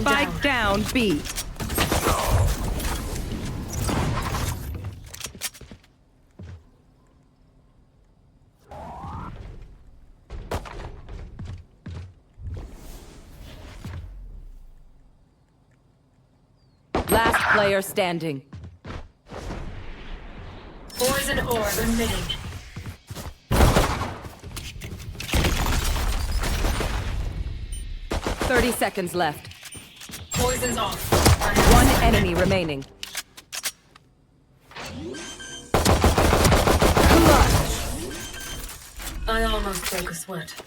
Spike down B. Last player standing. Poison orb emitting. Thirty seconds left. Poison's off. One enemy remaining. I almost broke a sweat.